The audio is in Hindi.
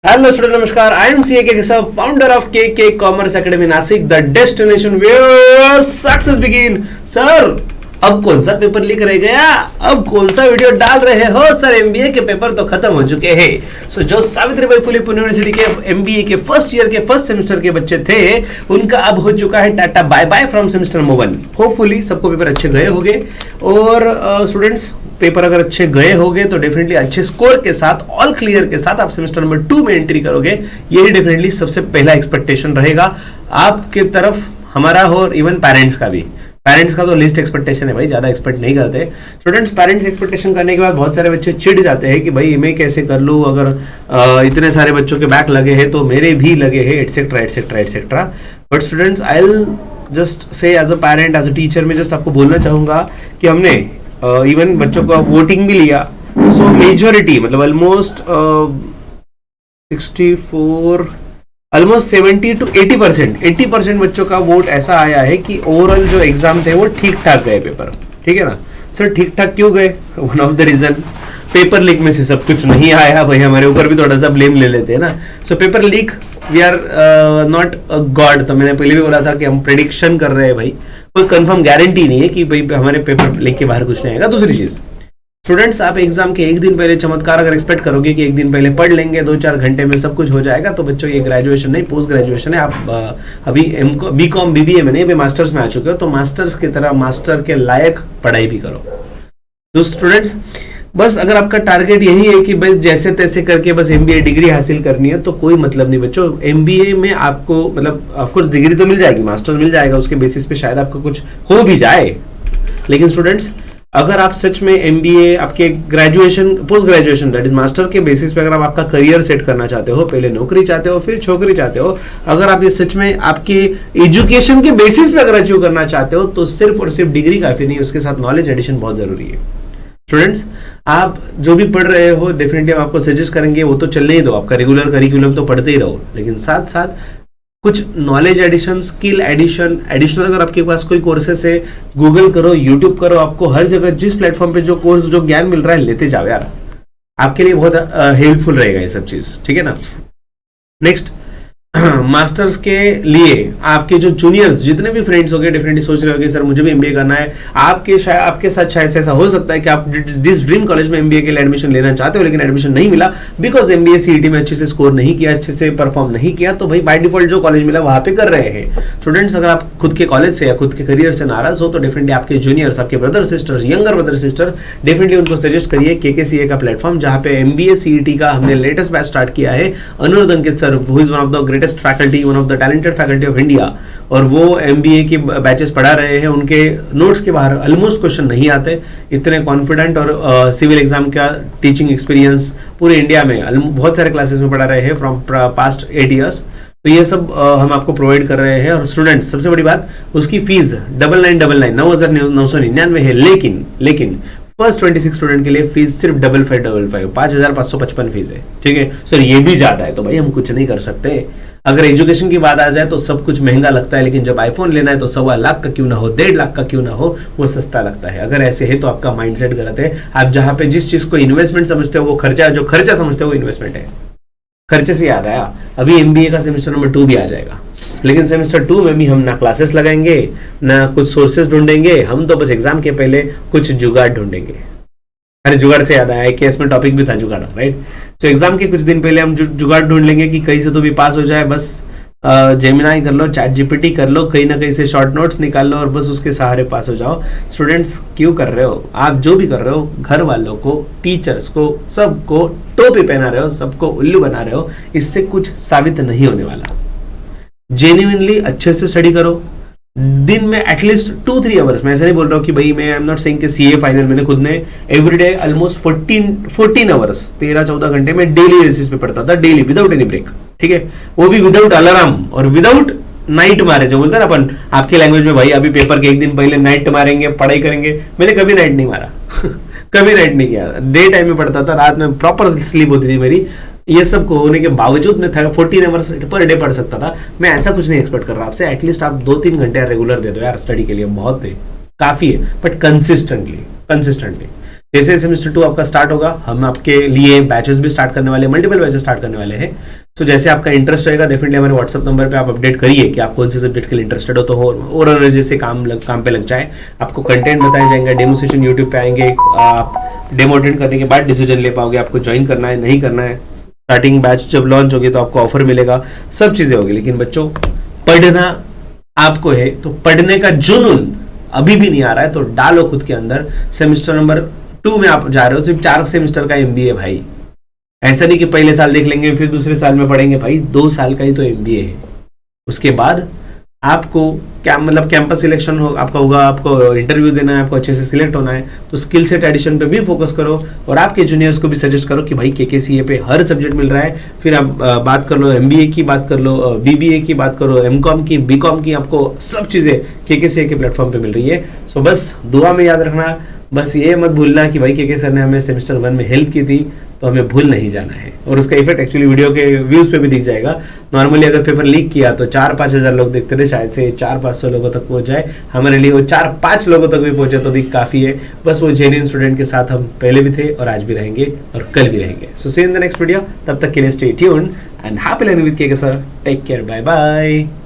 Hello student, namaskar. I am CA Keshav, founder of KK Commerce Academy Nasik, the destination where success begin. Sir, अब कौन सा पेपर लिख रह गया? अब कौन सा वीडियो डाल रहे हो? सर एमबीए के पेपर तो खत्म हो चुके हैं। सो जो सावित्रीबाई फुले यूनिवर्सिटी के एमबीए के फर्स्ट ईयर के फर्स्ट सेमेस्टर के बच्चे थे, उनका अब हो चुका है tata bye bye from semester number 1। Hopefully सबको पेपर अच्छे गए होंगे और स्टूडेंट्स पेपर अगर अच्छे गए होंगे तो डेफिनेटली अच्छे स्कोर के साथ ऑल क्लियर के साथ आप सेमेस्टर नंबर 2 में एंट्री करोगे। यही डेफिनेटली सबसे पहला एक्सपेक्टेशन रहेगा आपके तरफ, हमारा हो और इवन पेरेंट्स का भी। पेरेंट्स का तो लिस्ट एक्सपेक्टेशन है भाई, ज्यादा एक्सपेक्ट नहीं करते स्टूडेंट्स। पेरेंट्स एक्सपेक्टेशन करने के बाद बहुत सारे बच्चे चिढ़ जाते हैं कि भाई मैं कैसे कर लूँ, अगर इतने सारे बच्चों के बैक लगे हैं तो मेरे भी लगे हैं, etcetera etcetera etcetera. But students I will just say as a parent, as a teacher, मैं जस्ट आपको बोलना चाहूंगा कि हमने इवन बच्चों का वोटिंग भी लिया। सो मेजोरिटी मतलब ऑलमोस्ट 70 to 80% बच्चों का वोट ऐसा आया है कि ओवरऑल जो एग्जाम थे वो ठीक ठाक गए पेपर। ठीक है ना सर? ठीक ठाक क्यों गए? One of the reason paper leak में से सब कुछ नहीं आया भाई, हमारे ऊपर भी थोड़ा सा ब्लेम ले लेते हैं ना। So paper leak, we are not a god. तो मैंने पहले भी बोला था कि हम प्रेडिक्शन कर रहे हैं भाई, कोई कंफर्म गारंटी नहीं है कि भाई हमारे पेपर लीक के बाहर कुछ नहीं आएगा। दूसरी चीज स्टूडेंट्स, आप एग्जाम के एक दिन पहले चमत्कार अगर एक्सपेक्ट करोगे कि एक दिन पहले पढ़ लेंगे, 2-4 घंटे में सब कुछ हो जाएगा, तो बच्चों ये ग्रेजुएशन नहीं, पोस्ट ग्रेजुएशन है। आप अभी बीकॉम बीबीए में नहीं, अभी मास्टर्स में आ चुके हो, तो मास्टर्स की तरह मास्टर के लायक पढ़ाई भी करो। तो स्टूडेंट्स बस अगर आपका टारगेट यही है कि बस जैसे तैसे करके बस एमबीए डिग्री हासिल करनी है, तो कोई मतलब नहीं बच्चों। एमबीए में आपको मतलब ऑफकोर्स डिग्री तो मिल जाएगी, मास्टर्स मिल जाएगा, उसके बेसिस पे शायद आपको कुछ हो भी जाए। लेकिन स्टूडेंट्स अगर आप सच में एमबीए, आपके graduation, post graduation that is master के बेसिस पे अगर आप आपका करियर सेट करना चाहते हो, पहले नौकरी चाहते हो फिर छोकरी चाहते हो, अगर आप ये सच में आपके एजुकेशन के बेसिस पे अगर अचीव करना चाहते हो, तो सिर्फ और सिर्फ डिग्री काफी नहीं, उसके साथ नॉलेज एडिशन बहुत जरूरी है। स्टूडेंट्स आप जो भी पढ़ रहे हो डेफिनेटली हम आपको सजेस्ट करेंगे वो तो चलने ही दो, आपका रेगुलर करिकुलम तो पढ़ते ही रहो, लेकिन साथ साथ कुछ knowledge addition, skill addition, additional अगर आपके पास कोई कोर्सेस है, गूगल करो, यूट्यूब करो, आपको हर जगह जिस प्लेटफॉर्म पे जो कोर्स, जो ज्ञान मिल रहा है लेते जाओ यार, आपके लिए बहुत हेल्पफुल रहेगा ये सब चीज। ठीक है ना? नेक्स्ट मास्टर्स के लिए आपके जो जूनियर्स जितने भी फ्रेंड्स हो गए डेफिनेटली सोच रहे होंगे सर मुझे भी एमबीए करना है। आपके साथ शायद ऐसा हो सकता है कि आप जिस ड्रीम कॉलेज में एमबीए के लिए एडमिशन लेना चाहते हो लेकिन एडमिशन नहीं मिला बिकॉज एमबीए सीईटी में अच्छे से स्कोर नहीं किया, अच्छे से परफॉर्म नहीं किया, तो भाई बाय डिफॉल्ट जो कॉलेज मिला वहां पे कर रहे हैं। स्टूडेंट्स अगर आप खुद के कॉलेज से या खुद के करियर से नाराज हो तो डेफिनेटली आपके जूनियर्स, आपके brother sisters, younger brother sister, definitely उनको सजेस्ट करिए केकेसीए का प्लेटफॉर्म, जहां पे एमबीए सीईटी का हमने लेटेस्ट बैच स्टार्ट किया है। अनुरोध Ankit sir, who is one of the greatest faculty, one of the talented faculty of India, और वो एमबीए की बैचेस पढ़ा रहे हैं। उनके नोट्स के बाहर ऑलमोस्ट क्वेश्चन नहीं आते, इतने कॉन्फिडेंट, और सिविल एग्जाम का टीचिंग एक्सपीरियंस पूरे इंडिया में बहुत सारे क्लासेस में पढ़ा रहे हैं फ्रॉम पास्ट 8 ईयर्स। तो ये सब हम आपको प्रोवाइड कर रहे हैं। और स्टूडेंट्स सबसे बड़ी बात, उसकी फीस 9999 है, लेकिन फर्स्ट 26 स्टूडेंट के लिए फीस सिर्फ 5555 5555 फीस है। ठीक है सर, ये भी ज्यादा है, तो भाई हम कुछ नहीं कर सकते। अगर एजुकेशन की बात आ जाए तो सब कुछ महंगा लगता है, लेकिन जब आईफोन लेना है तो 1.25 लाख का क्यों ना हो, 1.5 लाख का क्यों ना हो, वो सस्ता लगता है। अगर ऐसे है तो आपका माइंडसेट गलत है। आप जहां पे जिस चीज को इन्वेस्टमेंट समझते हो वो खर्चा, जो खर्चा समझते हो वो इन्वेस्टमेंट है। खर्चे से याद आया, अभी एमबीए का सेमेस्टर नंबर 2 भी आ जाएगा, लेकिन सेमेस्टर 2 में भी हम ना क्लासेस लगाएंगे ना कुछ सोर्सेज ढूंढेंगे, हम तो बस एग्जाम के पहले कुछ जुगाड़ ढूंढेंगे। अरे जुगाड़ से याद आया, आईकेएस में टॉपिक भी था जुगाड़, राइट? तो एग्जाम के कुछ दिन पहले हम जुगाड़ ढूंढ लेंगे कि कहीं से तो भी पास हो जाए, बस जेमिनाई कर लो, चैट जीपीटी कर लो, कहीं ना कहीं से शॉर्ट नोट्स निकाल लो और बस उसके सहारे पास हो जाओ। स्टूडेंट्स क्यों कर रहे हो आप? जो भी कर रहे हो, घर वालों को, टीचर्स को, सबको टोपी पहना रहे हो, सबको उल्लू बना रहे हो, इससे कुछ साबित नहीं होने वाला। जेन्युइनली अच्छे से स्टडी करो, दिन में एटलीस्ट 2-3 आवर्स। मैं ऐसा नहीं बोल रहा हूँ कि भाई मैं आई एम नॉट सेइंग कि सीए फाइनल, मैंने खुद ने एवरीडे ऑलमोस्ट 14 आवर्स 13-14 घंटे में डेली बेसिस पे पढ़ता था, डेली विदाउट एनी ब्रेक। ठीक है, वो भी विदाउट अलार्म और विदाउट नाइट मारे, जो बोलते हैं ना अपन आपके लैंग्वेज में, भाई अभी पेपर के एक दिन पहले नाइट मारेंगे, पढ़ाई करेंगे। मैंने कभी नाइट नहीं मारा कभी नाइट नहीं किया, डे टाइम में पढ़ता था, रात में प्रॉपर स्लीप होती थी मेरी। ये सब होने के बावजूद मैं 14 आवर्स पर डे पढ़ सकता था। मैं ऐसा कुछ नहीं एक्सपेक्ट कर रहा आपसे, एटलीस्ट आप 2-3 घंटे रेगुलर दे दो यार स्टडी के लिए, बहुत है, काफी है, बट कंसिस्टेंटली। जैसे सेमेस्टर 2 आपका स्टार्ट होगा, हम आपके लिए बैचेस भी स्टार्ट करने वाले हैं, मल्टीपल बैचेस स्टार्ट करने वाले हैं। तो जैसे आपका इंटरेस्ट रहेगा डेफिनेटली हमारे व्हाट्सअप नंबर पे आप अपडेट करिए कि आप कौन से सब्जेक्ट के लिए इंटरेस्टेड हो, तो और जैसे काम पे लग जाए। आपको कंटेंट बताया जाएंगे, डेमो सेशन यूट्यूब पे आएंगे, आप डेमो अटेंड करने के बाद डिसीजन ले पाओगे आपको ज्वाइन करना है नहीं करना है। स्टार्टिंग बैच जब लॉन्च होगी तो आपको ऑफर मिलेगा, सब चीजें होगी। लेकिन बच्चों पढ़ना आपको है तो पढ़ने का जुनून अभी भी नहीं आ रहा है तो डालो खुद के अंदर। सेमेस्टर नंबर 2 में आप जा रहे हो, सिर्फ 4 सेमेस्टर का एमबीए भाई, ऐसा नहीं कि पहले साल देख लेंगे फिर दूसरे साल में पढ़ेंगे भाई, 2 साल का ही तो एमबीए है। उसके बाद आपको क्या मतलब कैंपस सिलेक्शन हो आपका होगा, आपको इंटरव्यू देना है, आपको अच्छे से सिलेक्ट होना है, तो स्किल सेट एडिशन पे भी फोकस करो और आपके जूनियर्स को भी सजेस्ट करो कि भाई केकेसीए पे हर सब्जेक्ट मिल रहा है। फिर आप बात कर लो एमबीए की, बात कर लो बीबीए की, बात करो एमकॉम की, बीकॉम की, आपको सब चीज़ें केकेसीए के प्लेटफॉर्म पे मिल रही है। सो बस दुआ में याद रखना, बस ये मत भूलना कि भाई के सर ने हमें सेमेस्टर 1 में हेल्प की थी तो हमें भूल नहीं जाना है। और उसका इफेक्ट एक्चुअली वीडियो के व्यूज पे भी दिख जाएगा। नॉर्मली अगर पेपर लीक किया तो 4-5 हज़ार लोग देखते थे, शायद से 400-500 लोगों तक पहुंच जाए। हमारे लिए वो 4-5 लोगों तक भी पहुंचे तो भी काफ़ी है। बस वो जेन्युइन स्टूडेंट के साथ हम पहले भी थे और आज भी रहेंगे और कल भी रहेंगे। So see in the next video, तब तक के लिए stay tuned and happy learning with K sir. Take care, bye bye.